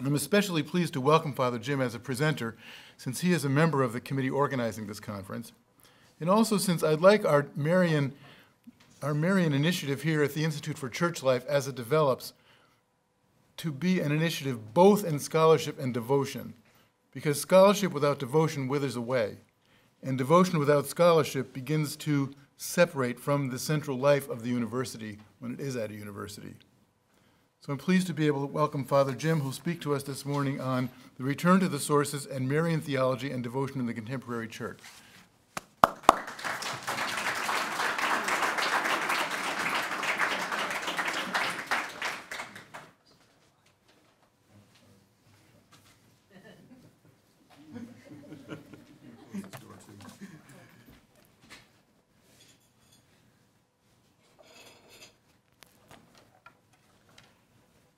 I'm especially pleased to welcome Father Jim as a presenter, since he is a member of the committee organizing this conference, and also since I'd like our Marian initiative here at the Institute for Church Life, as it develops, to be an initiative both in scholarship and devotion, because scholarship without devotion withers away, and devotion without scholarship begins to separate from the central life of the university when it is at a university. So I'm pleased to be able to welcome Father Jim, who will speak to us this morning on the return to the sources and Marian theology and devotion in the contemporary church.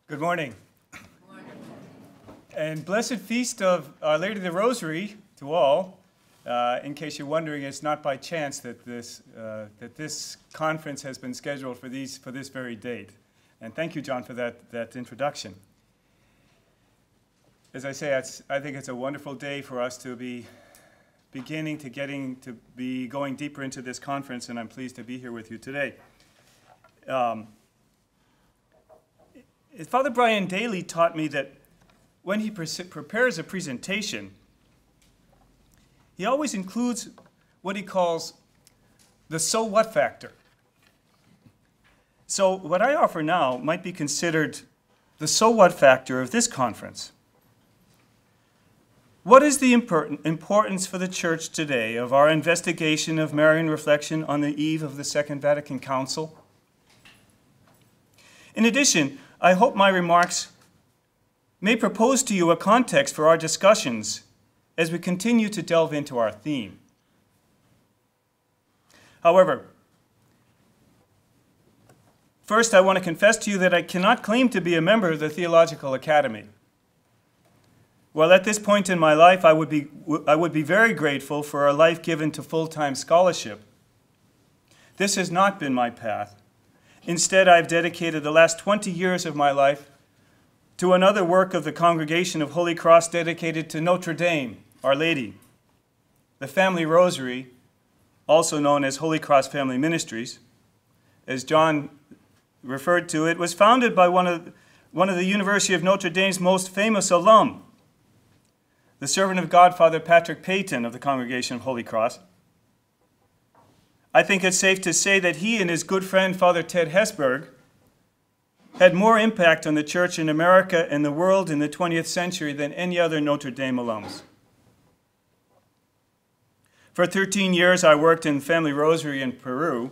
Good morning. Good morning. And blessed feast of Our Lady of the Rosary to all. In case you're wondering, it's not by chance that this conference has been scheduled for this very date. And thank you, John, for that introduction. As I say, I think it's a wonderful day for us to be going deeper into this conference, and I'm pleased to be here with you today. Father Brian Daly taught me that when he prepares a presentation, he always includes what he calls the so what factor. So what I offer now might be considered the so what factor of this conference. What is the importance for the Church today of our investigation of Marian reflection on the eve of the Second Vatican Council? In addition, I hope my remarks may propose to you a context for our discussions as we continue to delve into our theme. However, first I want to confess to you that I cannot claim to be a member of the Theological Academy. While at this point in my life I would be very grateful for a life given to full-time scholarship, this has not been my path. Instead, I've dedicated the last 20 years of my life to another work of the Congregation of Holy Cross dedicated to Notre Dame, Our Lady. The Family Rosary, also known as Holy Cross Family Ministries, as John referred to it, was founded by one of the University of Notre Dame's most famous alum, the servant of God, Father Patrick Peyton of the Congregation of Holy Cross. I think it's safe to say that he and his good friend, Father Ted Hesburgh, had more impact on the Church in America and the world in the 20th century than any other Notre Dame alums. For 13 years, I worked in Family Rosary in Peru,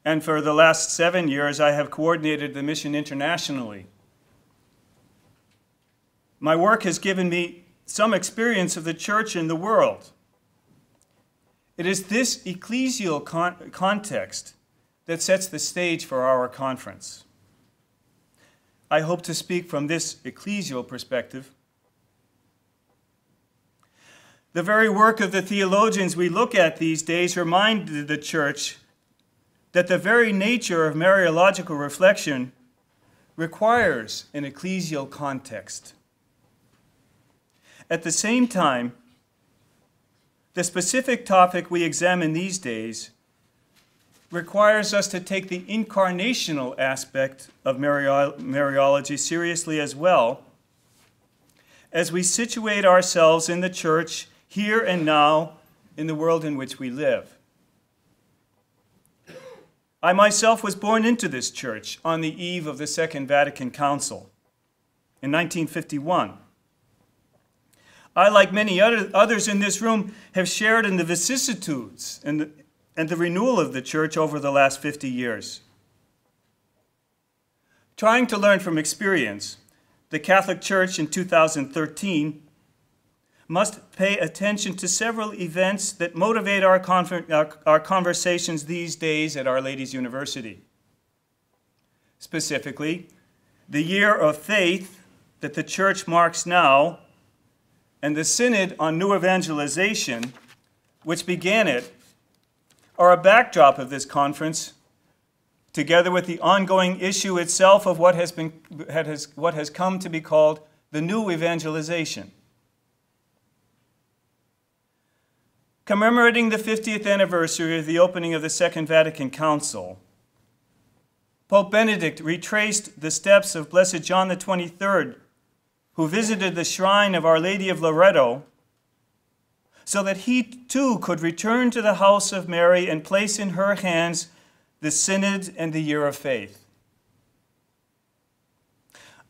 and for the last 7 years, I have coordinated the mission internationally. My work has given me some experience of the Church in the world. It is this ecclesial context that sets the stage for our conference. I hope to speak from this ecclesial perspective. The very work of the theologians we look at these days reminded the Church that the very nature of mariological reflection requires an ecclesial context. At the same time, the specific topic we examine these days requires us to take the incarnational aspect of mariology seriously as well, as we situate ourselves in the Church here and now in the world in which we live. I myself was born into this Church on the eve of the Second Vatican Council in 1951. I, like many others in this room, have shared in the vicissitudes and the renewal of the Church over the last 50 years. Trying to learn from experience, the Catholic Church in 2013 must pay attention to several events that motivate our conversations these days at Our Lady's University. Specifically, the year of faith that the Church marks now, and the Synod on New Evangelization, which began it, are a backdrop of this conference, together with the ongoing issue itself of what has come to be called the new evangelization. Commemorating the 50th anniversary of the opening of the Second Vatican Council, Pope Benedict retraced the steps of Blessed John the 23rd, who visited the shrine of Our Lady of Loreto, so that he too could return to the house of Mary and place in her hands the Synod and the Year of Faith.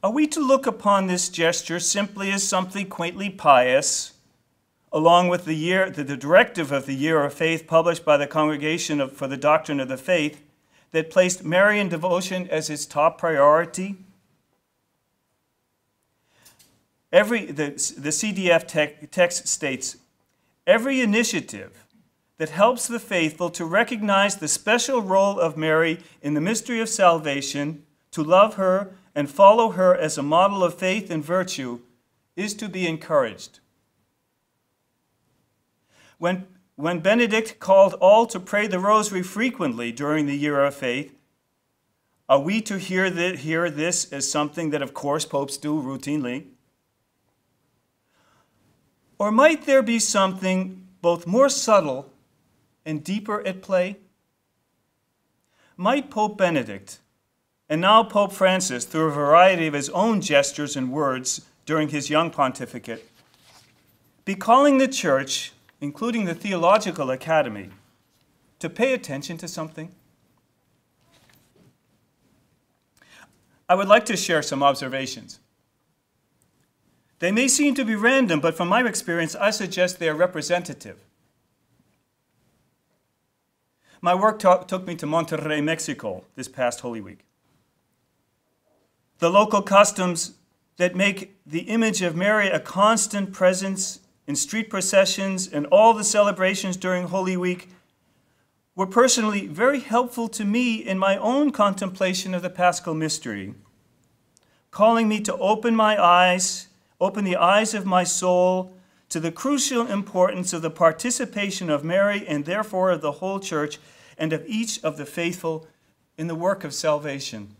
Are we to look upon this gesture simply as something quaintly pious, along with the directive of the Year of Faith published by the Congregation for the Doctrine of the Faith that placed Marian devotion as its top priority? The CDF text states, every initiative that helps the faithful to recognize the special role of Mary in the mystery of salvation, to love her and follow her as a model of faith and virtue, is to be encouraged. When Benedict called all to pray the Rosary frequently during the Year of Faith, are we to hear this as something that, of course, popes do routinely? Or might there be something both more subtle and deeper at play? Might Pope Benedict, and now Pope Francis, through a variety of his own gestures and words during his young pontificate, be calling the Church, including the Theological Academy, to pay attention to something? I would like to share some observations. They may seem to be random, but from my experience, I suggest they are representative. My work took me to Monterrey, Mexico, this past Holy Week. The local customs that make the image of Mary a constant presence in street processions and all the celebrations during Holy Week were personally very helpful to me in my own contemplation of the Paschal Mystery, calling me to open the eyes of my soul to the crucial importance of the participation of Mary and therefore of the whole Church and of each of the faithful in the work of salvation.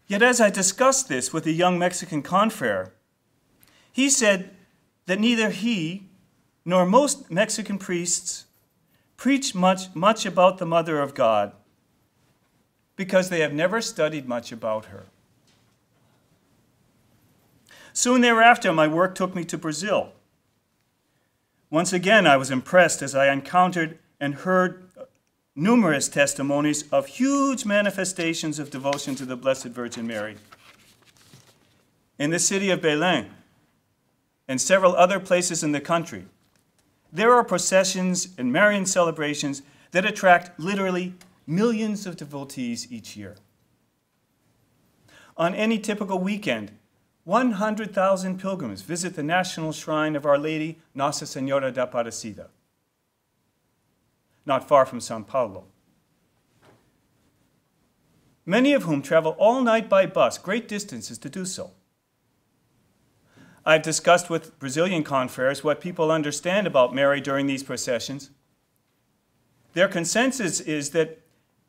Yet as I discussed this with a young Mexican confrere, he said that neither he nor most Mexican priests preach much about the Mother of God because they have never studied much about her. Soon thereafter, my work took me to Brazil. Once again, I was impressed as I encountered and heard numerous testimonies of huge manifestations of devotion to the Blessed Virgin Mary. In the city of Belém and several other places in the country, there are processions and Marian celebrations that attract literally millions of devotees each year. On any typical weekend, 100,000 pilgrims visit the national shrine of Our Lady, Nossa Senhora da Aparecida, not far from São Paulo. Many of whom travel all night by bus, great distances to do so. I've discussed with Brazilian confreres what people understand about Mary during these processions. Their consensus is that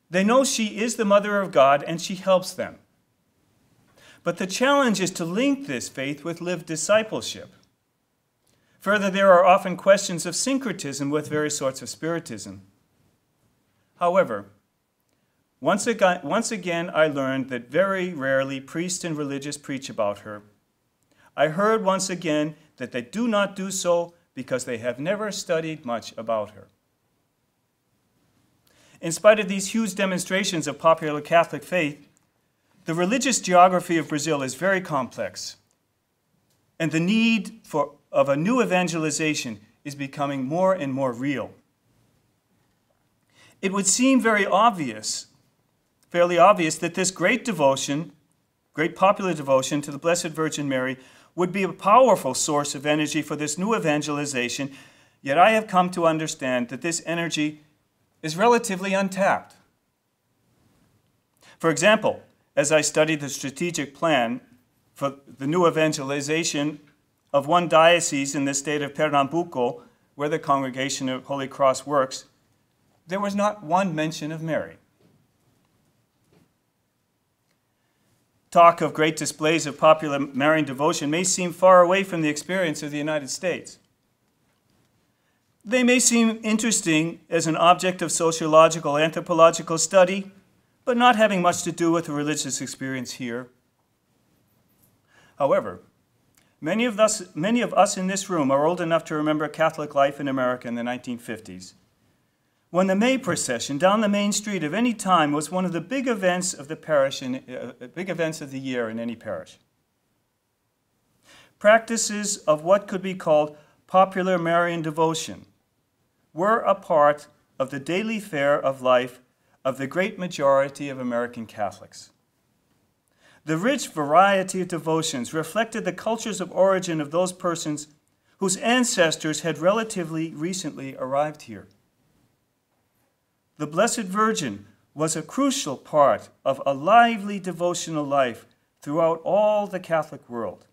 they know she is the Mother of God and she helps them. But the challenge is to link this faith with lived discipleship. Further, there are often questions of syncretism with various sorts of spiritism. However, once again, I learned that very rarely priests and religious preach about her. I heard once again that they do not do so because they have never studied much about her. In spite of these huge demonstrations of popular Catholic faith, the religious geography of Brazil is very complex, and the need of a new evangelization is becoming more and more real. It would seem fairly obvious that this great popular devotion to the Blessed Virgin Mary would be a powerful source of energy for this new evangelization, yet I have come to understand that this energy is relatively untapped. For example, as I studied the strategic plan for the new evangelization of one diocese in the state of Pernambuco, where the Congregation of Holy Cross works, there was not one mention of Mary. talk of great displays of popular Marian devotion may seem far away from the experience of the United States. They may seem interesting as an object of sociological, anthropological study, but not having much to do with the religious experience here. However, many of us in this room are old enough to remember Catholic life in America in the 1950s, when the May procession down the main street of any time was one of the big events of the parish, big events of the year in any parish. Practices of what could be called popular Marian devotion were a part of the daily fare of life of the great majority of American Catholics. The rich variety of devotions reflected the cultures of origin of those persons whose ancestors had relatively recently arrived here. The Blessed Virgin was a crucial part of a lively devotional life throughout all the Catholic world.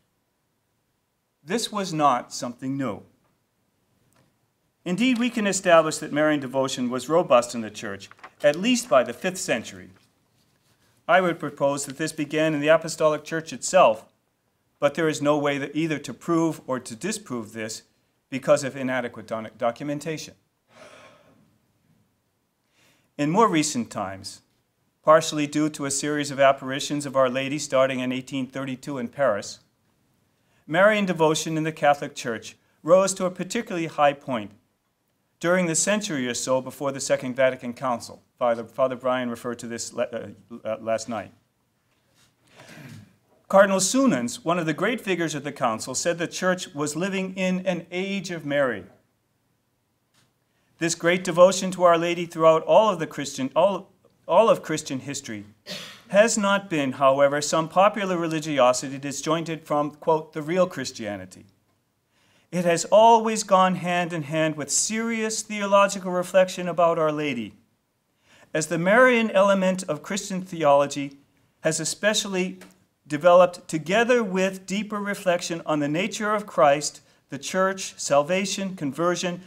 This was not something new. Indeed, we can establish that Marian devotion was robust in the Church, at least by the 5th century. I would propose that this began in the Apostolic Church itself, but there is no way that either to prove or to disprove this because of inadequate documentation. In more recent times, partially due to a series of apparitions of Our Lady starting in 1832 in Paris, Marian devotion in the Catholic Church rose to a particularly high point during the century or so before the Second Vatican Council. Father Brian referred to this last night. Cardinal Sunans, one of the great figures of the Council, said the Church was living in an age of Mary. This great devotion to Our Lady throughout all of Christian history has not been, however, some popular religiosity disjointed from, quote, the real Christianity. It has always gone hand in hand with serious theological reflection about Our Lady, as the Marian element of Christian theology has especially developed together with deeper reflection on the nature of Christ, the Church, salvation, conversion,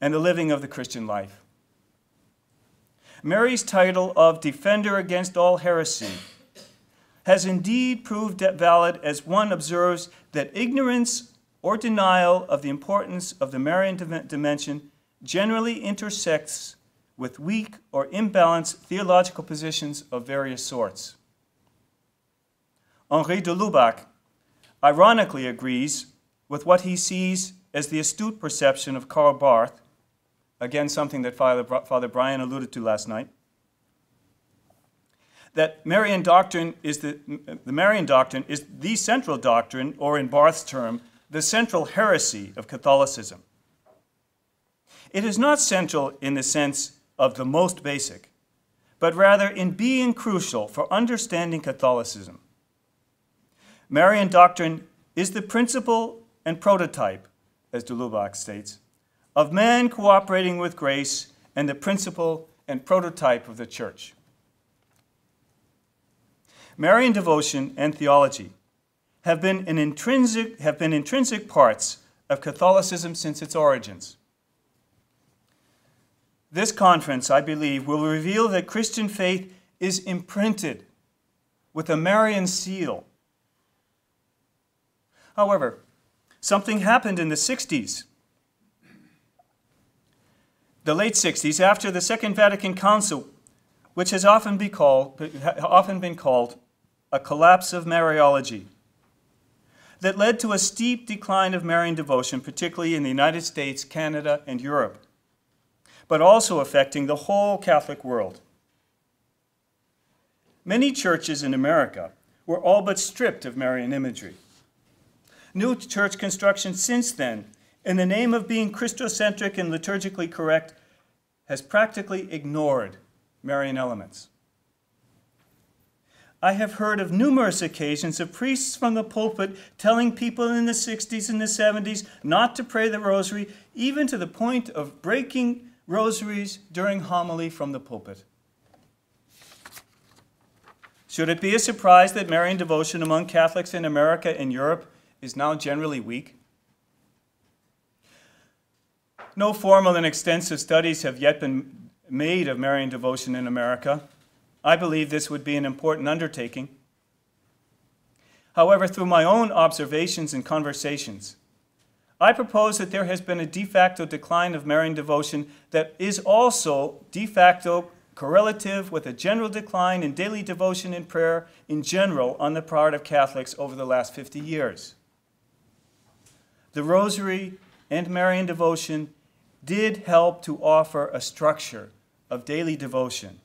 and the living of the Christian life. Mary's title of Defender Against All Heresy has indeed proved valid as one observes that ignorance or denial of the importance of the Marian dimension generally intersects with weak or imbalanced theological positions of various sorts. Henri de Lubac ironically agrees with what he sees as the astute perception of Karl Barth, again something that Father Brian alluded to last night, that Marian doctrine is the Marian doctrine is the central doctrine, or in Barth's term, the central heresy of Catholicism. It is not central in the sense of the most basic, but rather in being crucial for understanding Catholicism. Marian doctrine is the principle and prototype, as de Lubac states, of man cooperating with grace and the principle and prototype of the Church. Marian devotion and theology have been intrinsic parts of Catholicism since its origins. This conference, I believe, will reveal that Christian faith is imprinted with a Marian seal. However, something happened in the 60s. The late 60s, after the Second Vatican Council, which has often been called a collapse of mariology, that led to a steep decline of Marian devotion, particularly in the United States, Canada, and Europe, but also affecting the whole Catholic world. Many churches in America were all but stripped of Marian imagery. New church construction since then, in the name of being Christocentric and liturgically correct, has practically ignored Marian elements. I have heard of numerous occasions of priests from the pulpit telling people in the 60s and the 70s not to pray the rosary, even to the point of breaking rosaries during homily from the pulpit. Should it be a surprise that Marian devotion among Catholics in America and Europe is now generally weak? No formal and extensive studies have yet been made of Marian devotion in America. I believe this would be an important undertaking. However, through my own observations and conversations, I propose that there has been a de facto decline of Marian devotion that is also de facto correlative with a general decline in daily devotion and prayer in general on the part of Catholics over the last 50 years. The Rosary and Marian devotion did help to offer a structure of daily devotion.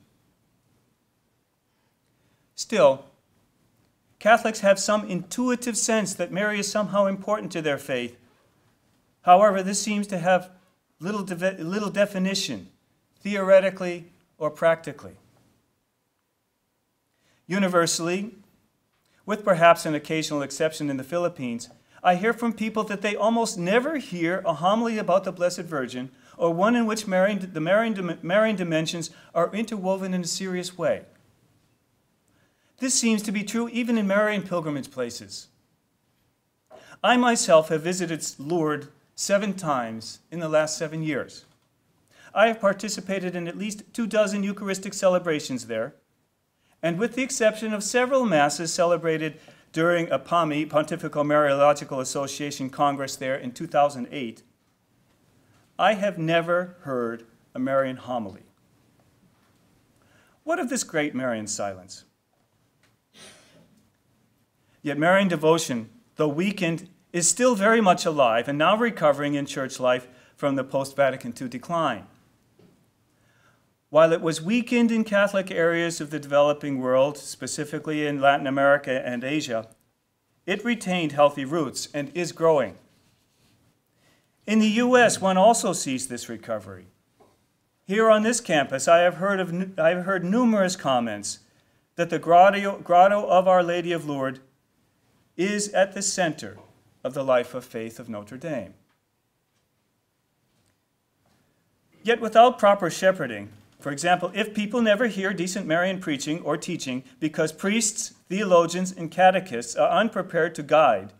Still, Catholics have some intuitive sense that Mary is somehow important to their faith. However, this seems to have little definition, theoretically or practically. Universally, with perhaps an occasional exception in the Philippines, I hear from people that they almost never hear a homily about the Blessed Virgin or one in which the Marian dimensions are interwoven in a serious way. This seems to be true even in Marian pilgrimage places. I myself have visited Lourdes 7 times in the last 7 years. I have participated in at least 24 Eucharistic celebrations there, and with the exception of several Masses celebrated during a PAMI, Pontifical Mariological Association Congress there in 2008, I have never heard a Marian homily. What of this great Marian silence? Yet Marian devotion, though weakened, is still very much alive and now recovering in church life from the post-Vatican II decline. While it was weakened in Catholic areas of the developing world, specifically in Latin America and Asia, it retained healthy roots and is growing. In the U.S., one also sees this recovery. Here on this campus, I have heard numerous comments that the grotto of Our Lady of Lourdes is at the center of the life of faith of Notre Dame. Yet without proper shepherding, for example, if people never hear decent Marian preaching or teaching because priests, theologians, and catechists are unprepared to guide,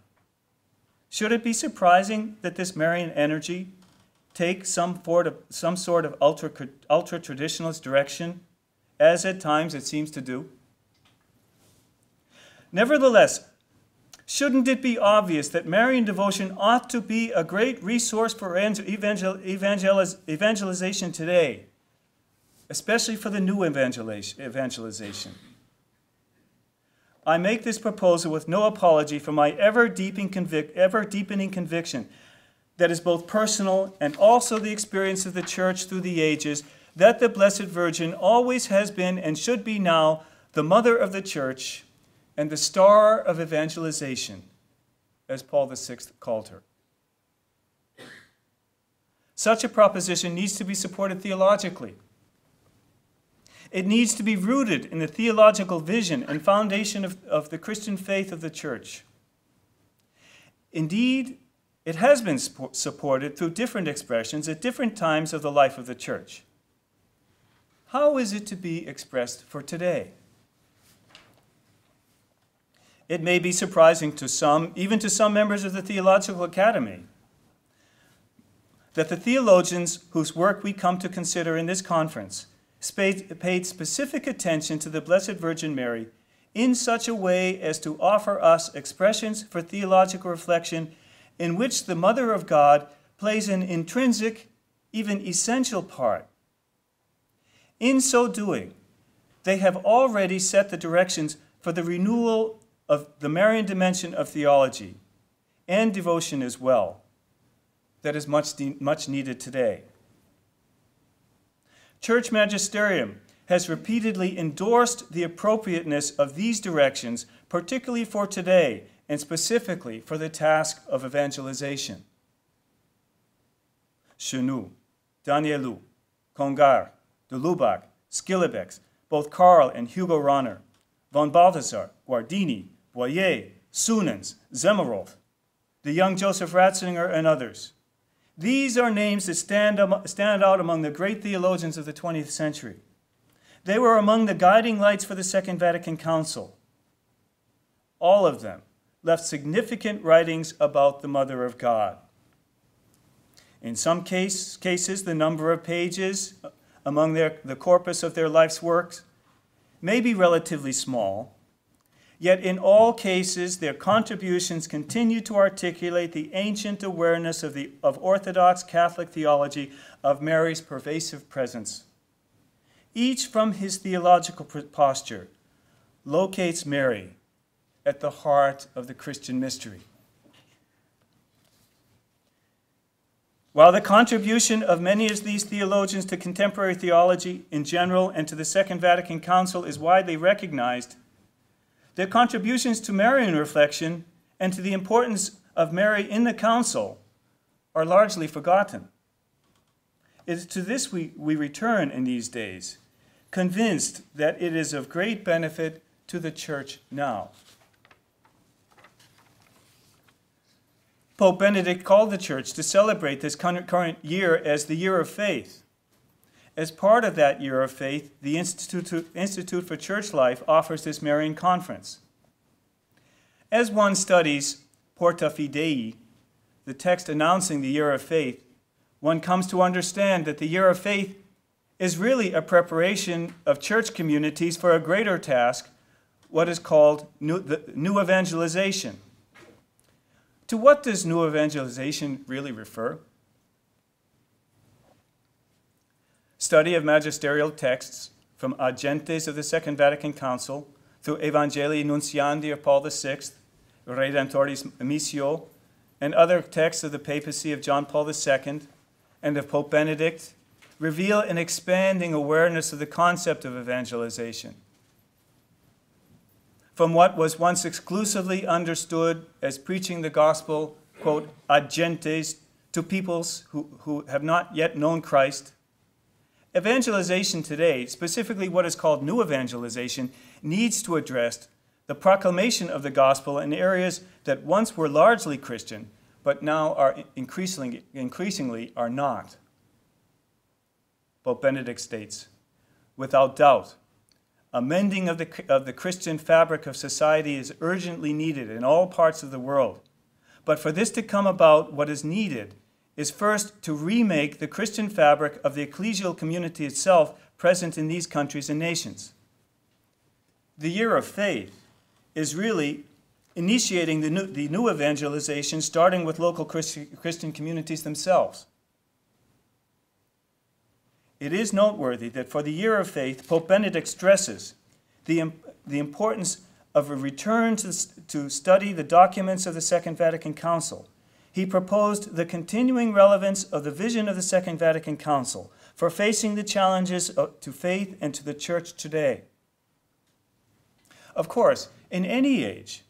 should it be surprising that this Marian energy takes some sort of ultra-traditionalist direction, as at times it seems to do? Nevertheless, shouldn't it be obvious that Marian devotion ought to be a great resource for evangelization today, especially for the new evangelization? I make this proposal with no apology for my ever-deepening conviction that is both personal and also the experience of the Church through the ages, that the Blessed Virgin always has been and should be now the Mother of the Church and the star of evangelization, as Paul VI called her. Such a proposition needs to be supported theologically. It needs to be rooted in the theological vision and foundation of the Christian faith of the Church. Indeed, it has been supported through different expressions at different times of the life of the Church. How is it to be expressed for today? It may be surprising to some, even to some members of the Theological Academy, that the theologians whose work we come to consider in this conference paid specific attention to the Blessed Virgin Mary in such a way as to offer us expressions for theological reflection in which the Mother of God plays an intrinsic, even essential part. In so doing, they have already set the directions for the renewal of the Marian dimension of theology and devotion as well, that is much needed today. Church magisterium has repeatedly endorsed the appropriateness of these directions, particularly for today and specifically for the task of evangelization. Chenou, Danielou, Congar, de Lubac, Skillebeck, both Karl and Hugo Rahner, von Balthasar, Guardini, Boyer, Sunens, Zemerolf, the young Joseph Ratzinger, and others. These are names that stand out among the great theologians of the 20th century. They were among the guiding lights for the Second Vatican Council. All of them left significant writings about the Mother of God. In some cases, the number of pages among the corpus of their life's works may be relatively small, Yet in all cases, their contributions continue to articulate the ancient awareness of Orthodox Catholic theology of Mary's pervasive presence. Each, from his theological posture, locates Mary at the heart of the Christian mystery. While the contribution of many of these theologians to contemporary theology in general and to the Second Vatican Council is widely recognized, their contributions to Marian reflection and to the importance of Mary in the Council are largely forgotten. It is to this we return in these days, convinced that it is of great benefit to the Church now. Pope Benedict called the Church to celebrate this current year as the Year of Faith. As part of that Year of Faith, the Institute for Church Life offers this Marian Conference. As one studies Porta Fidei, the text announcing the Year of Faith, one comes to understand that the Year of Faith is really a preparation of church communities for a greater task, what is called new evangelization. To what does new evangelization really refer? Study of magisterial texts from Ad Gentes of the Second Vatican Council through Evangelii Nunciandi of Paul VI, Redemptoris Missio, and other texts of the papacy of John Paul II and of Pope Benedict reveal an expanding awareness of the concept of evangelization. From what was once exclusively understood as preaching the gospel, quote, ad gentes, to peoples who have not yet known Christ, evangelization today, specifically what is called new evangelization, needs to address the proclamation of the gospel in areas that once were largely Christian, but now are increasingly are not. Pope Benedict states, without doubt, a mending of the Christian fabric of society is urgently needed in all parts of the world. But for this to come about, what is needed is first to remake the Christian fabric of the ecclesial community itself present in these countries and nations. The Year of Faith is really initiating the new evangelization, starting with local Christian communities themselves. It is noteworthy that for the Year of Faith, Pope Benedict stresses the importance of a return to study the documents of the Second Vatican Council. He proposed the continuing relevance of the vision of the Second Vatican Council for facing the challenges to faith and to the Church today. Of course, in any age,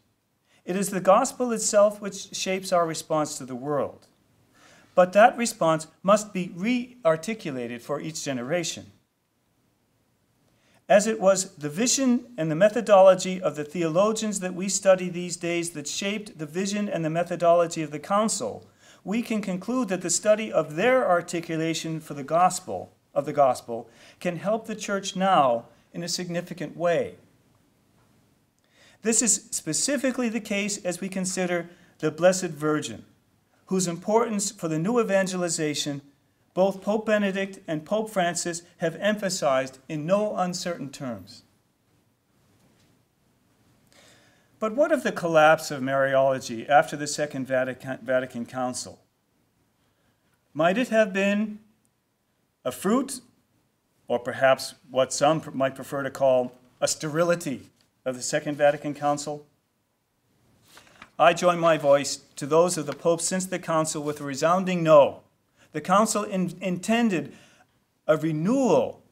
it is the gospel itself which shapes our response to the world. But that response must be re-articulated for each generation. As it was the vision and the methodology of the theologians that we study these days that shaped the vision and the methodology of the Council, we can conclude that the study of their articulation for the gospel, can help the Church now in a significant way. This is specifically the case as we consider the Blessed Virgin, whose importance for the new evangelization both Pope Benedict and Pope Francis have emphasized in no uncertain terms. But what of the collapse of Mariology after the Second Vatican Council? Might it have been a fruit, or perhaps what some might prefer to call a sterility of the Second Vatican Council? I join my voice to those of the Pope since the Council with a resounding no. The Council intended a renewal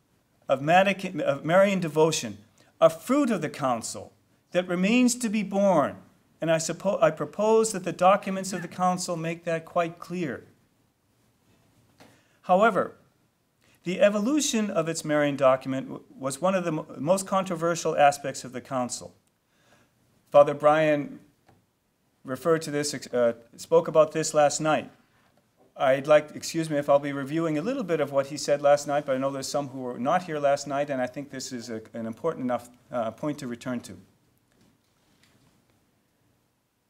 of Marian devotion, a fruit of the Council that remains to be born, and I propose that the documents of the Council make that quite clear. However, the evolution of its Marian document was one of the most controversial aspects of the Council. Father Brian referred to this, spoke about this last night. Excuse me if I'll be reviewing a little bit of what he said last night, but I know there's some who were not here last night, and I think this is an important enough point to return to.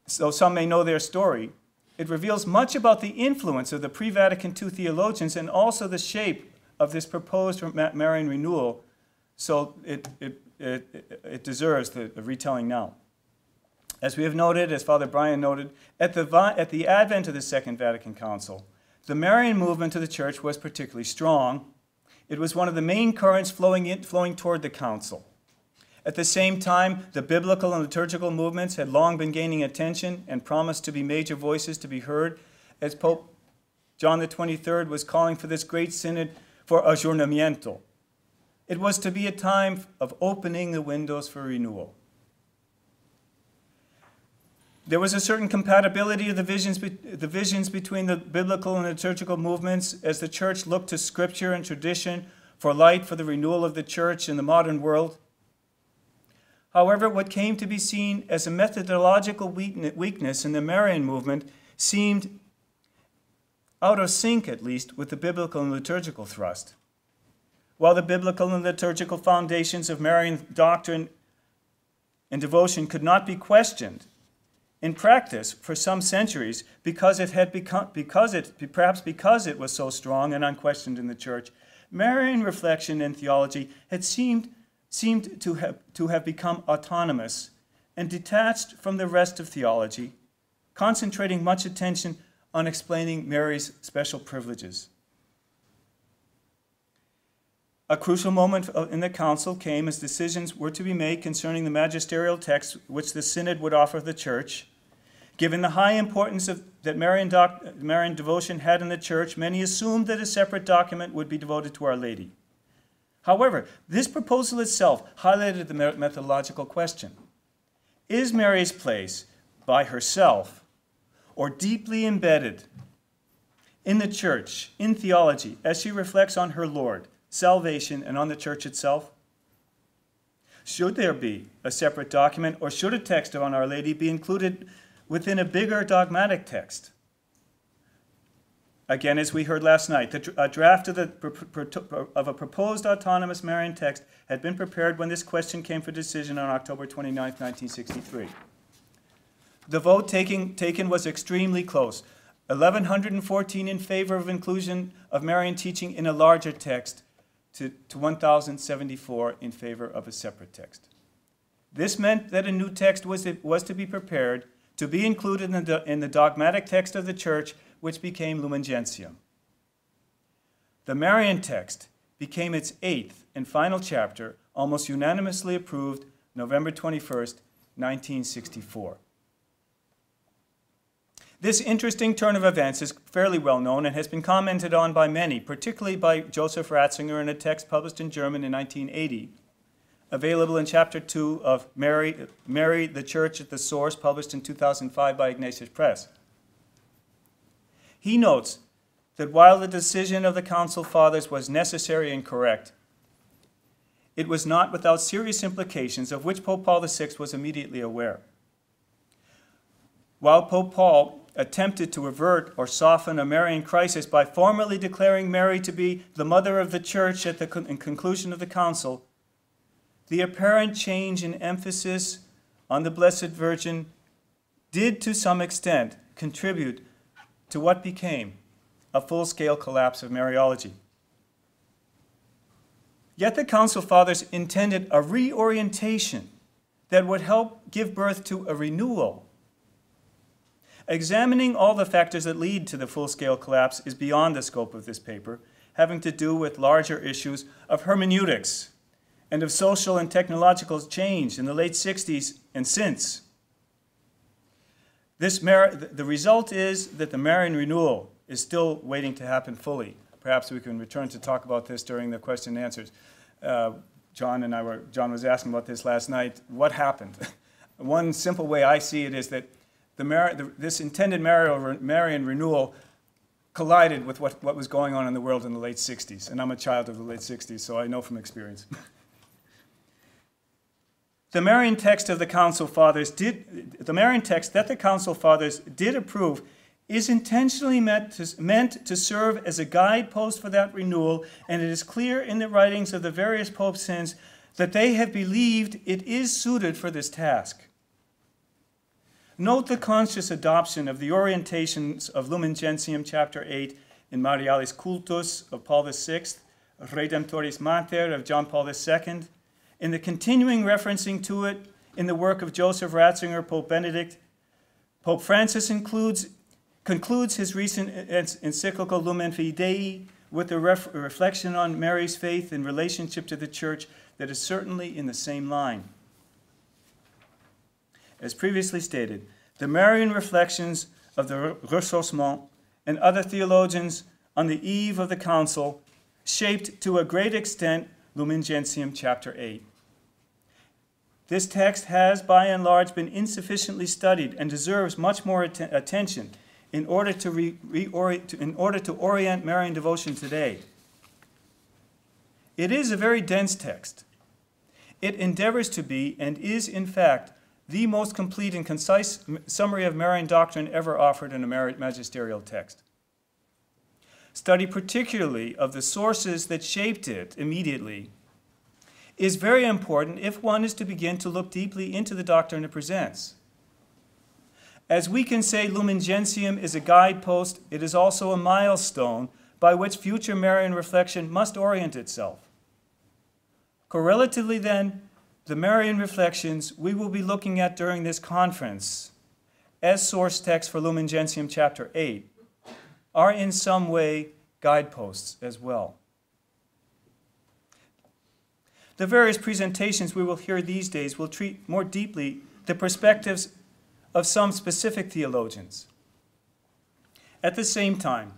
So some may know their story. It reveals much about the influence of the pre-Vatican II theologians and also the shape of this proposed Marian renewal, so it deserves the retelling now. As we have noted, as Father Brian noted, at the advent of the Second Vatican Council, the Marian movement of the Church was particularly strong. It was one of the main currents flowing toward the Council. At the same time, the biblical and liturgical movements had long been gaining attention and promised to be major voices to be heard, as Pope John the 23rd was calling for this great synod for aggiornamento. It was to be a time of opening the windows for renewal. There was a certain compatibility of the visions between the biblical and liturgical movements as the Church looked to Scripture and tradition for light for the renewal of the Church in the modern world. However, what came to be seen as a methodological weakness in the Marian movement seemed out of sync, at least, with the biblical and liturgical thrust. While the biblical and liturgical foundations of Marian doctrine and devotion could not be questioned, in practice, for some centuries, perhaps because it was so strong and unquestioned in the Church, Marian reflection and theology had seemed to have become autonomous and detached from the rest of theology, concentrating much attention on explaining Mary's special privileges. A crucial moment in the Council came as decisions were to be made concerning the magisterial text which the Synod would offer the Church. Given the high importance that Marian devotion had in the Church, many assumed that a separate document would be devoted to Our Lady. However, this proposal itself highlighted the methodological question. Is Mary's place by herself or deeply embedded in the Church, in theology, as she reflects on her Lord, salvation, and on the Church itself? Should there be a separate document, or should a text on Our Lady be included within a bigger dogmatic text? Again, as we heard last night, a draft of a proposed autonomous Marian text had been prepared when this question came for decision on October 29, 1963. The vote taken was extremely close, 1,114 in favor of inclusion of Marian teaching in a larger text to 1,074 in favor of a separate text. This meant that a new text was to be prepared to be included in the dogmatic text of the Church, which became Lumen Gentium. The Marian text became its 8th and final chapter, almost unanimously approved November 21st, 1964. This interesting turn of events is fairly well known and has been commented on by many, particularly by Joseph Ratzinger in a text published in German in 1980, available in Chapter 2 of Mary, the Church at the Source, published in 2005 by Ignatius Press. He notes that while the decision of the Council Fathers was necessary and correct, it was not without serious implications of which Pope Paul VI was immediately aware. While Pope Paul attempted to avert or soften a Marian crisis by formally declaring Mary to be the mother of the Church at the conclusion of the Council, the apparent change in emphasis on the Blessed Virgin did to some extent contribute to what became a full-scale collapse of Mariology. Yet the Council Fathers intended a reorientation that would help give birth to a renewal. Examining all the factors that lead to the full-scale collapse is beyond the scope of this paper, having to do with larger issues of hermeneutics and of social and technological change in the late 60s and since. The result is that the Marian renewal is still waiting to happen fully. Perhaps we can return to talk about this during the question and answers. John was asking about this last night. What happened? One simple way I see it is that this intended Marian renewal collided with what was going on in the world in the late 60s. And I'm a child of the late 60s, so I know from experience. The Marian text that the Council Fathers did approve is intentionally meant to serve as a guidepost for that renewal, and it is clear in the writings of the various popes since that they have believed it is suited for this task. Note the conscious adoption of the orientations of Lumen Gentium, chapter 8, in Marialis Cultus of Paul VI, Redemptoris Mater of John Paul II, in the continuing referencing to it in the work of Joseph Ratzinger, Pope Benedict. Pope Francis concludes his recent encyclical Lumen Fidei with a reflection on Mary's faith in relationship to the Church that is certainly in the same line. As previously stated, the Marian reflections of the Ressourcement and other theologians on the eve of the Council shaped to a great extent Lumen Gentium chapter 8. This text has, by and large, been insufficiently studied and deserves much more attention in order to orient Marian devotion today. It is a very dense text. It endeavors to be, and is in fact, the most complete and concise summary of Marian doctrine ever offered in a magisterial text. Study particularly of the sources that shaped it immediately is very important if one is to begin to look deeply into the doctrine it presents. As we can say Lumen Gentium is a guidepost, it is also a milestone by which future Marian reflection must orient itself. Correlatively then, the Marian reflections we will be looking at during this conference as source text for Lumen Gentium chapter 8 are in some way guideposts as well. The various presentations we will hear these days will treat more deeply the perspectives of some specific theologians. At the same time,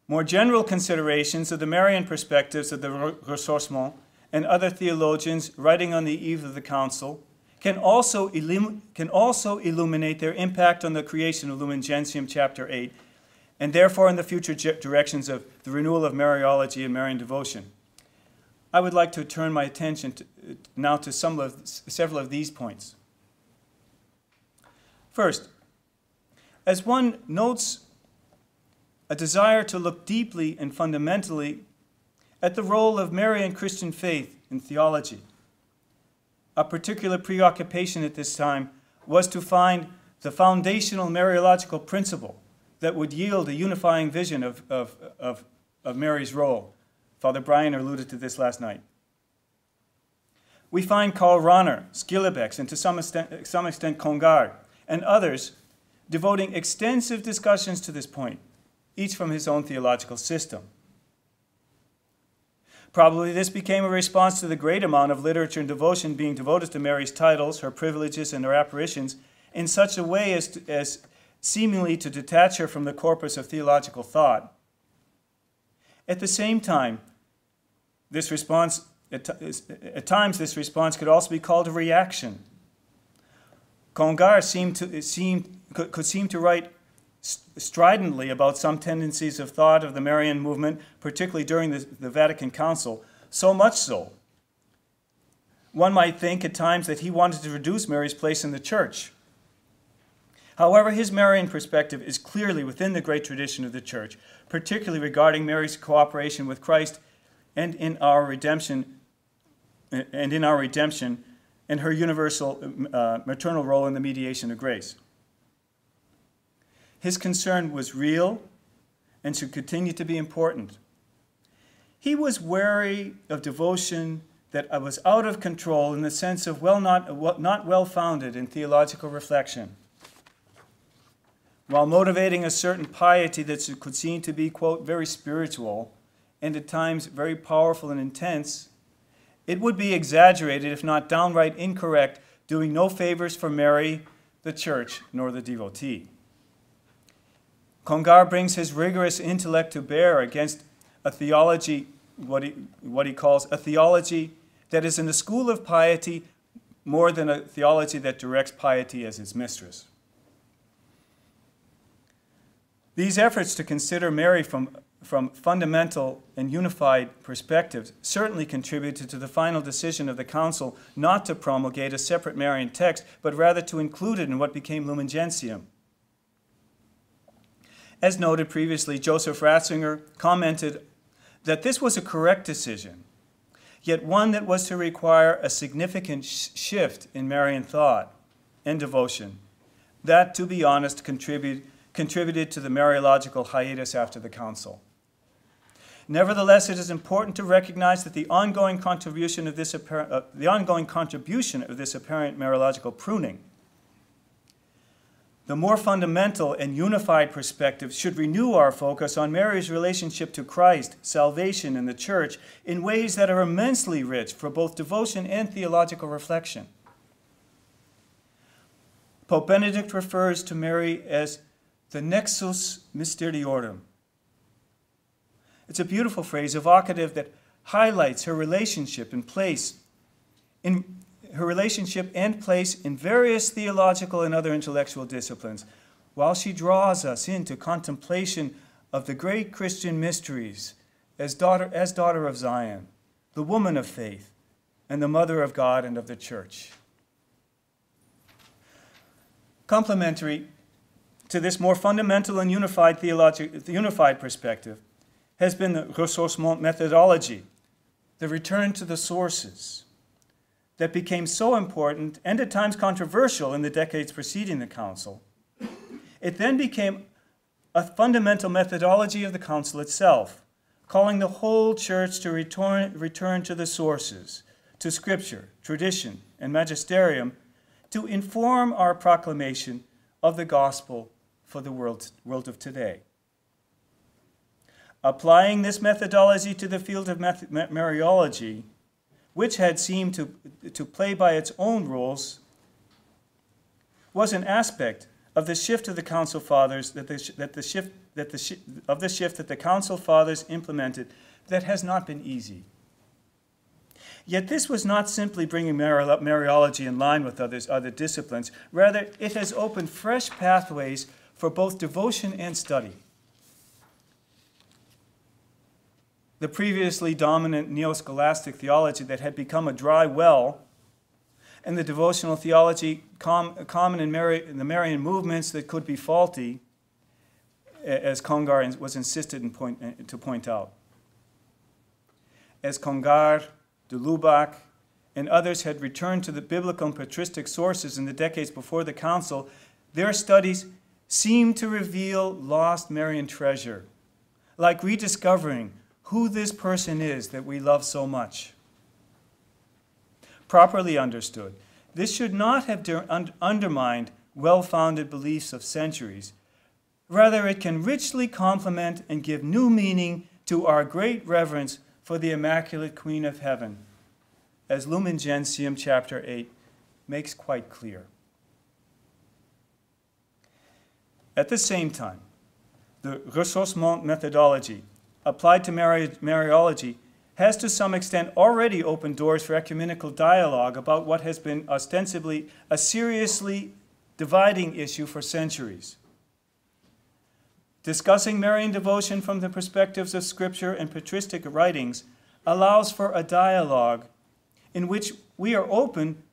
more general considerations of the Marian perspectives of the Ressourcement and other theologians writing on the eve of the Council can also illuminate their impact on the creation of Lumen Gentium chapter 8, and therefore in the future directions of the renewal of Mariology and Marian devotion. I would like to turn my attention now to several of these points. First, as one notes a desire to look deeply and fundamentally at the role of Marian Christian faith in theology, a particular preoccupation at this time was to find the foundational Mariological principle that would yield a unifying vision of Mary's role. Father Brian alluded to this last night. We find Karl Rahner, Schillebeeckx, and to some extent Congar, and others devoting extensive discussions to this point, each from his own theological system. Probably this became a response to the great amount of literature and devotion being devoted to Mary's titles, her privileges, and her apparitions in such a way as seemingly to detach her from the corpus of theological thought. At the same time, this response, at times this response could also be called a reaction. Congar could seem to write stridently about some tendencies of thought of the Marian movement, particularly during the Vatican Council, so much so. One might think at times that he wanted to reduce Mary's place in the Church. However, his Marian perspective is clearly within the great tradition of the Church, particularly regarding Mary's cooperation with Christ and in our redemption, and her universal maternal role in the mediation of grace. His concern was real and should continue to be important. He was wary of devotion that was out of control in the sense of not well-founded in theological reflection. While motivating a certain piety that could seem to be, quote, very spiritual and at times very powerful and intense, it would be exaggerated, if not downright incorrect, doing no favors for Mary, the Church, nor the devotee. Congar brings his rigorous intellect to bear against a theology, what he calls a theology that is in the school of piety more than a theology that directs piety as its mistress. These efforts to consider Mary from fundamental and unified perspectives certainly contributed to the final decision of the Council not to promulgate a separate Marian text, but rather to include it in what became Lumen Gentium. As noted previously, Joseph Ratzinger commented that this was a correct decision, yet one that was to require a significant shift in Marian thought and devotion, that, to be honest, contributed to the Mariological hiatus after the Council. Nevertheless, it is important to recognize that the ongoing contribution of this apparent Mariological pruning, the more fundamental and unified perspective, should renew our focus on Mary's relationship to Christ, salvation, and the Church in ways that are immensely rich for both devotion and theological reflection. Pope Benedict refers to Mary as the nexus mysteriorum. It's a beautiful phrase, evocative, that highlights her relationship and place in various theological and other intellectual disciplines, while she draws us into contemplation of the great Christian mysteries as daughter of Zion, the woman of faith, and the mother of God and of the Church. Complementary to this more fundamental and unified perspective has been the ressourcement methodology, the return to the sources, that became so important and at times controversial in the decades preceding the Council. It then became a fundamental methodology of the Council itself, calling the whole Church to return to the sources, to Scripture, tradition, and magisterium, to inform our proclamation of the gospel for the world of today. Applying this methodology to the field of mariology, which had seemed to play by its own rules, was an aspect of the shift of the Council Fathers that the Council Fathers implemented that has not been easy. Yet this was not simply bringing mariology in line with other disciplines. Rather, it has opened fresh pathways for both devotion and study. The previously dominant neo-scholastic theology that had become a dry well, and the devotional theology common in the Marian movements that could be faulty, as Congar was insisted to point out. As Congar, de Lubac, and others had returned to the biblical and patristic sources in the decades before the Council, their studies seemed to reveal lost Marian treasure, like rediscovering who this person is that we love so much. Properly understood, this should not have undermined well-founded beliefs of centuries. Rather, it can richly complement and give new meaning to our great reverence for the Immaculate Queen of Heaven, as Lumen Gentium chapter 8 makes quite clear. At the same time, the ressourcement methodology applied to mariology has to some extent already opened doors for ecumenical dialogue about what has been ostensibly a seriously dividing issue for centuries. Discussing Marian devotion from the perspectives of Scripture and patristic writings allows for a dialogue in which we are open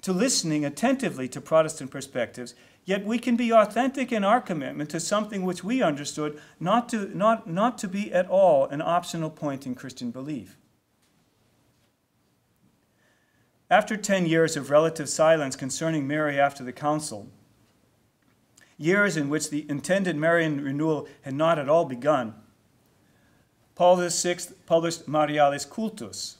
to listening attentively to Protestant perspectives, yet we can be authentic in our commitment to something which we understood not to be at all an optional point in Christian belief. After 10 years of relative silence concerning Mary after the Council, years in which the intended Marian renewal had not at all begun, Paul VI published Marialis Cultus,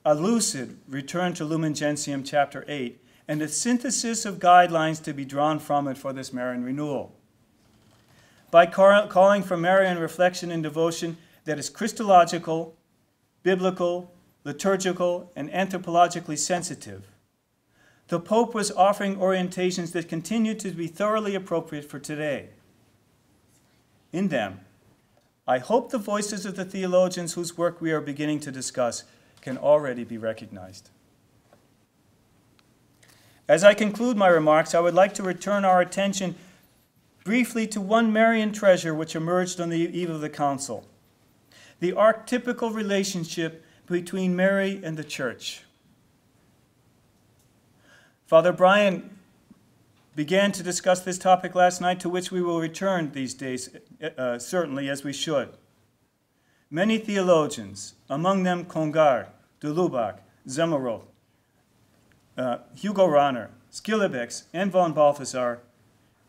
a lucid return to Lumen Gentium chapter 8, and a synthesis of guidelines to be drawn from it for this Marian renewal. By calling for Marian reflection and devotion that is Christological, biblical, liturgical, and anthropologically sensitive, the Pope was offering orientations that continue to be thoroughly appropriate for today. In them, I hope the voices of the theologians whose work we are beginning to discuss can already be recognized. As I conclude my remarks, I would like to return our attention briefly to one Marian treasure which emerged on the eve of the Council, the archetypical relationship between Mary and the Church. Father Brian began to discuss this topic last night, to which we will return these days, certainly, as we should. Many theologians, among them Congar, de Lubac, Zemmeroth, Hugo Rahner, Schillebeeckx, and von Balthasar,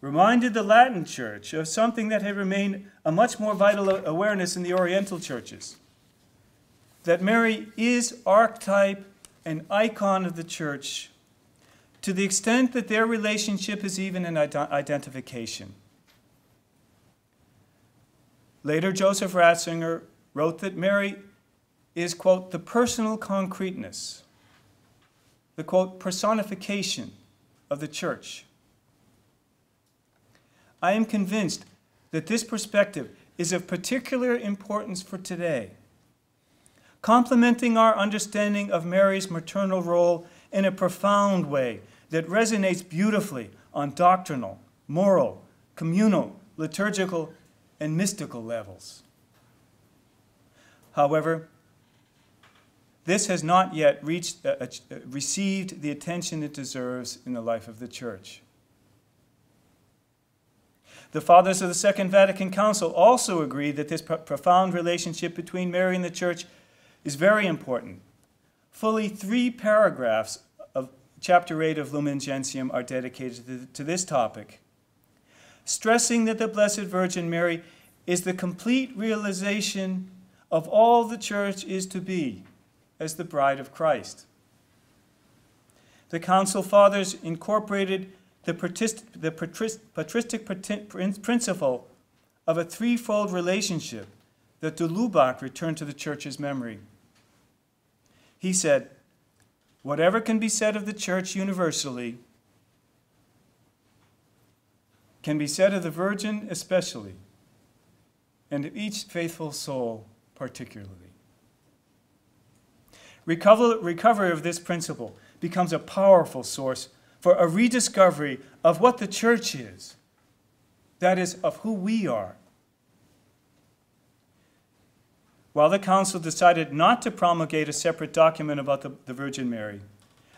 reminded the Latin Church of something that had remained a much more vital awareness in the Oriental churches. that Mary is archetype and icon of the Church to the extent that their relationship is even an identification. Later, Joseph Ratzinger wrote that Mary is, quote, the personal concreteness, the, quote, personification of the Church. I am convinced that this perspective is of particular importance for today, complementing our understanding of Mary's maternal role in a profound way that resonates beautifully on doctrinal, moral, communal, liturgical, and mystical levels. However, this has not yet received the attention it deserves in the life of the Church. The Fathers of the Second Vatican Council also agree that this profound relationship between Mary and the Church is very important. Fully 3 paragraphs of chapter 8 of Lumen Gentium are dedicated to this topic, stressing that the Blessed Virgin Mary is the complete realization of all the Church is to be as the bride of Christ. The Council Fathers incorporated the patristic principle of a threefold relationship that de Lubac returned to the Church's memory. He said, whatever can be said of the Church universally can be said of the Virgin especially, and of each faithful soul particularly. Recovery of this principle becomes a powerful source for a rediscovery of what the Church is, that is, of who we are. While the Council decided not to promulgate a separate document about the Virgin Mary,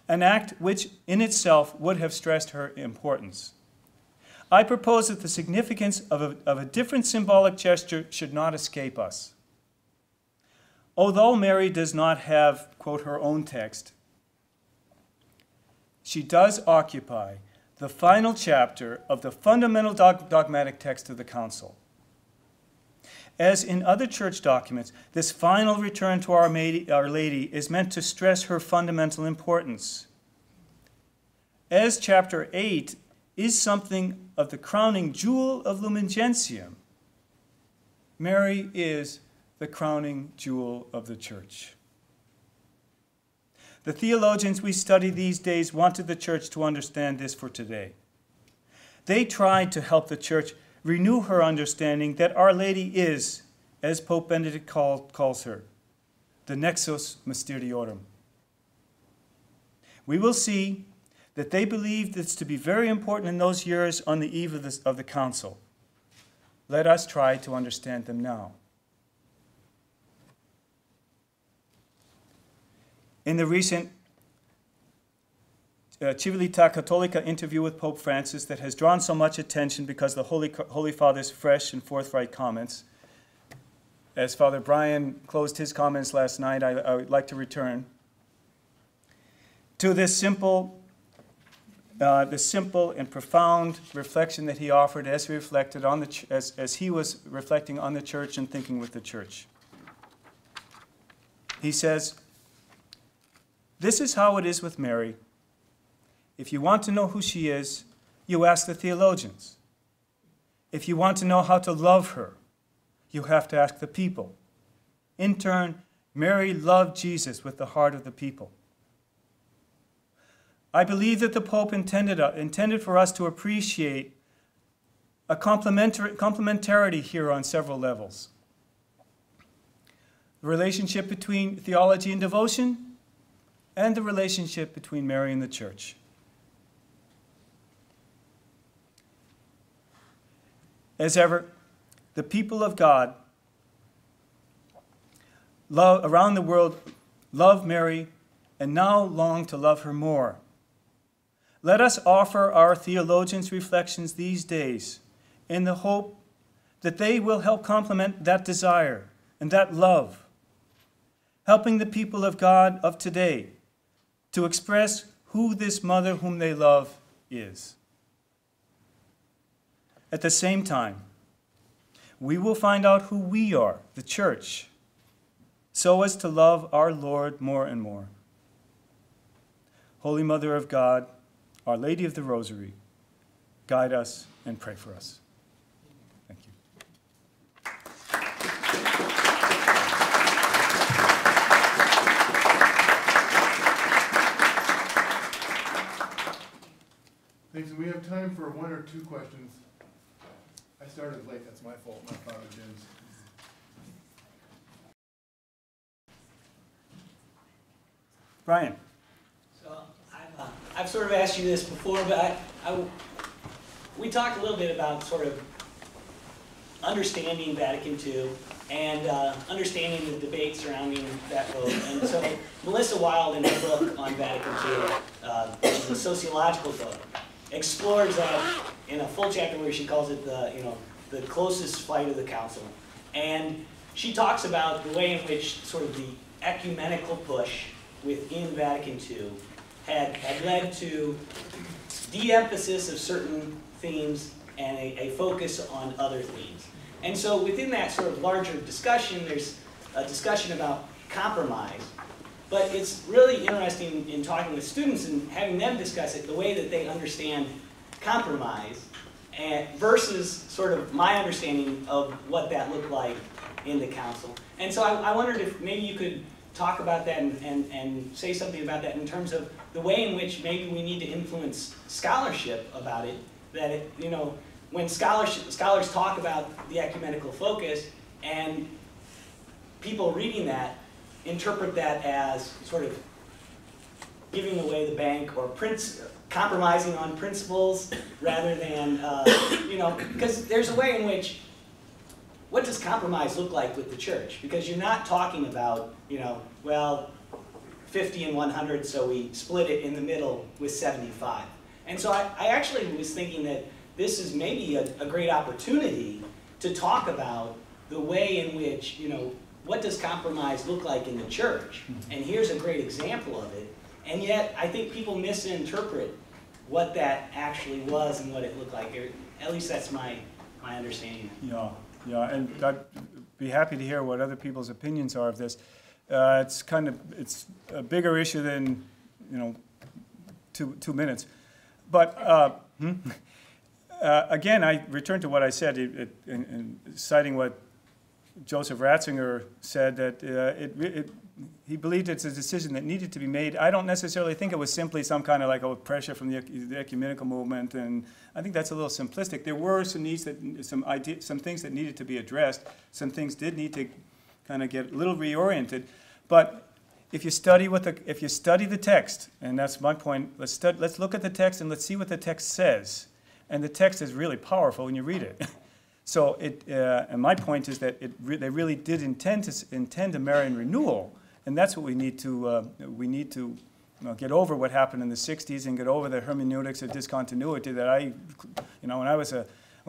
an act which in itself would have stressed her importance, I propose that the significance of a different symbolic gesture should not escape us. Although Mary does not have, quote, her own text, she does occupy the final chapter of the fundamental dogmatic text of the Council. As in other Church documents, this final return to Our Lady is meant to stress her fundamental importance. As chapter 8 is something of the crowning jewel of Lumen Gentium, Mary is the crowning jewel of the Church. The theologians we study these days wanted the Church to understand this for today. They tried to help the Church renew her understanding that Our Lady is, as Pope Benedict calls her, the nexus mysteriorum. We will see that they believed this to be very important in those years on the eve of the Council. Let us try to understand them now. In the recent Civiltà Cattolica interview with Pope Francis that has drawn so much attention because of the Holy Father's fresh and forthright comments, as Father Brian closed his comments last night, I would like to return to this simple and profound reflection that he offered as he reflected on as he was reflecting on the Church and thinking with the Church. He says, "This is how it is with Mary. If you want to know who she is, you ask the theologians. If you want to know how to love her, you have to ask the people. In turn, Mary loved Jesus with the heart of the people. I believe that the Pope intended for us to appreciate a complementarity here on several levels. The relationship between theology and devotion, and the relationship between Mary and the Church. As ever, the people of God around the world love Mary and now long to love her more. Let us offer our theologians' reflections these days in the hope that they will help complement that desire and that love, helping the people of God of today to express who this mother whom they love is. At the same time, we will find out who we are, the Church, so as to love our Lord more and more. Holy Mother of God, Our Lady of the Rosary, guide us and pray for us. Thank you. Thanks. We have time for one or two questions. I started late. That's my fault, not Father Jim's. Brian. So I've sort of asked you this before, but we talked a little bit about sort of understanding Vatican II and understanding the debate surrounding that vote. And so Melissa Wilde, in her book on Vatican II, the sociological book, explores that in a full chapter where she calls it the closest fight of the council. And she talks about the way in which sort of the ecumenical push within Vatican II had led to de-emphasis of certain themes and a focus on other themes. And so within that sort of larger discussion, there's a discussion about compromise. But it's really interesting in talking with students and having them discuss it, the way that they understand compromise versus sort of my understanding of what that looked like in the council. And so I wondered if maybe you could talk about that and say something about that in terms of the way in which maybe we need to influence scholarship about it, that it, when scholars talk about the ecumenical focus and people reading that interpret that as sort of giving away the bank or compromising on principles rather than, because there's a way in which, what does compromise look like with the church? Because you're not talking about, well, 50 and 100, so we split it in the middle with 75. And so I actually was thinking that this is maybe a great opportunity to talk about the way in which, what does compromise look like in the church? And here's a great example of it. And yet, I think people misinterpret what that actually was and what it looked like. Or at least that's my understanding. Yeah, and I'd be happy to hear what other people's opinions are of this. It's a bigger issue than, 2 minutes. But again, I return to what I said in citing what Joseph Ratzinger said, that he believed it's a decision that needed to be made. I don't necessarily think it was simply some kind of like pressure from the ecumenical movement, and I think that's a little simplistic. There were some needs some things that needed to be addressed. Some things did need to kind of get a little reoriented. But if you study the text, and that's my point, let's look at the text and let's see what the text says. And the text is really powerful when you read it. So and my point is that they really did intend a Marian renewal, and that's what we need to get over what happened in the /60s and get over the hermeneutics of discontinuity that when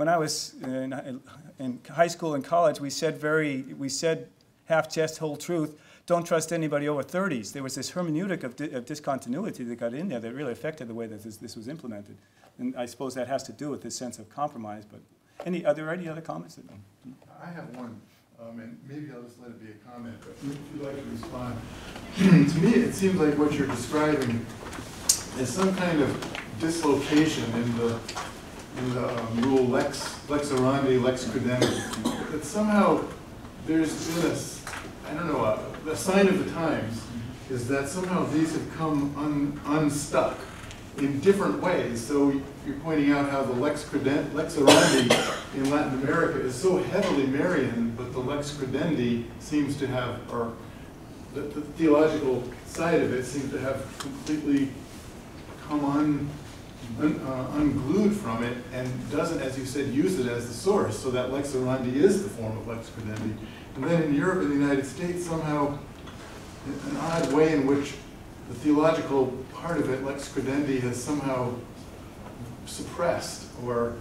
I was in high school and college, we said half jest, whole truth. Don't trust anybody over 30s. There was this hermeneutic of discontinuity that got in there that really affected the way that this was implemented, and I suppose that has to do with this sense of compromise. But are there any other comments? I have one, and maybe I'll just let it be a comment, but if you'd like to respond. To me, it seems like what you're describing is some kind of dislocation in the rule lex orandi, lex credendi. That somehow there's been a sign of the times is that somehow these have come unstuck in different ways. So you're pointing out how the lex orandi in Latin America is so heavily Marian, but the lex credendi seems to have, or the theological side of it seems to have completely come unglued from it and doesn't, as you said, use it as the source. So that lex orandi is the form of lex credendi. And then in Europe and the United States, somehow, an odd way in which the theological part of it, lex credendi, has somehow suppressed, or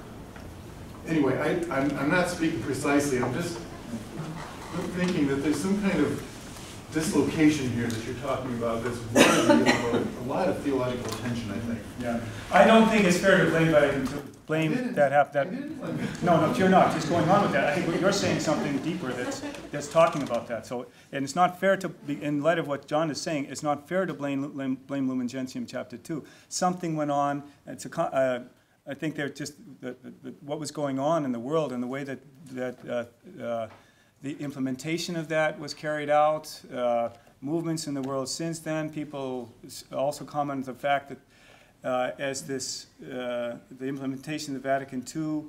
anyway, I'm not speaking precisely. I'm just thinking that there's some kind of dislocation here that you're talking about that's worthy of a lot of theological attention, I think. Yeah. I don't think it's fair to blame Vatican II. Blame that I didn't blame it. No, you're not. Just going on with that. I think what you're saying something deeper that's talking about that. So, and it's not fair to, in light of what John is saying, it's not fair to blame Lumen Gentium chapter 2. Something went on. I think they're just what was going on in the world and the way that the implementation of that was carried out. Movements in the world since then. People also comment on the fact that. As the implementation of the Vatican II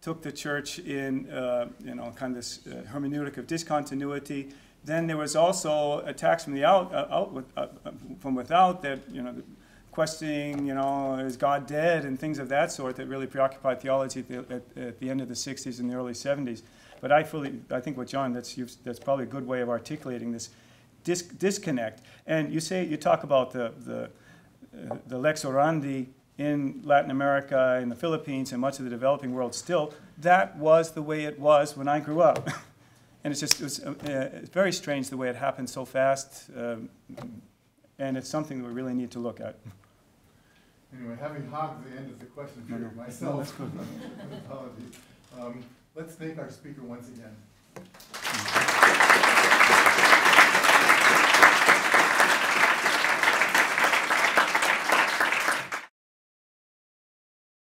took the church in, kind of this hermeneutic of discontinuity. Then there was also attacks from the from without that, questioning, is God dead and things of that sort that really preoccupied theology at the end of the 60s and the early 70s. But I think what John, that's probably a good way of articulating this disconnect. And you talk about the lex orandi in Latin America, in the Philippines, and much of the developing world still, that was the way it was when I grew up. And it's very strange the way it happened so fast, and it's something that we really need to look at. Anyway, having hogged the end of the question period myself, apologies. Let's thank our speaker once again.